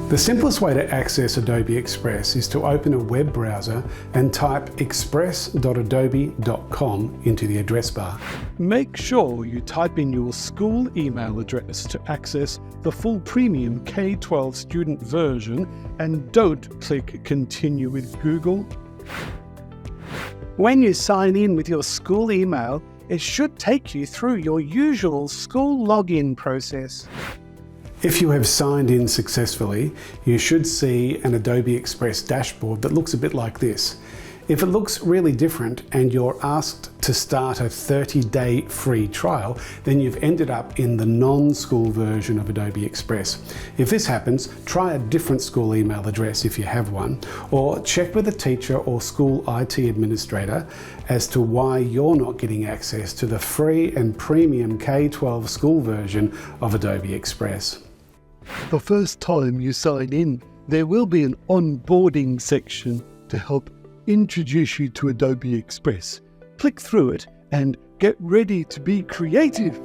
The simplest way to access Adobe Express is to open a web browser and type express.adobe.com into the address bar. Make sure you type in your school email address to access the full premium K-12 student version, and don't click Continue with Google. When you sign in with your school email, it should take you through your usual school login process. If you have signed in successfully, you should see an Adobe Express dashboard that looks a bit like this. If it looks really different and you're asked to start a 30-day free trial, then you've ended up in the non-school version of Adobe Express. If this happens, try a different school email address if you have one, or check with a teacher or school IT administrator as to why you're not getting access to the free and premium K-12 school version of Adobe Express. The first time you sign in, there will be an onboarding section to help introduce you to Adobe Express. Click through it and get ready to be creative.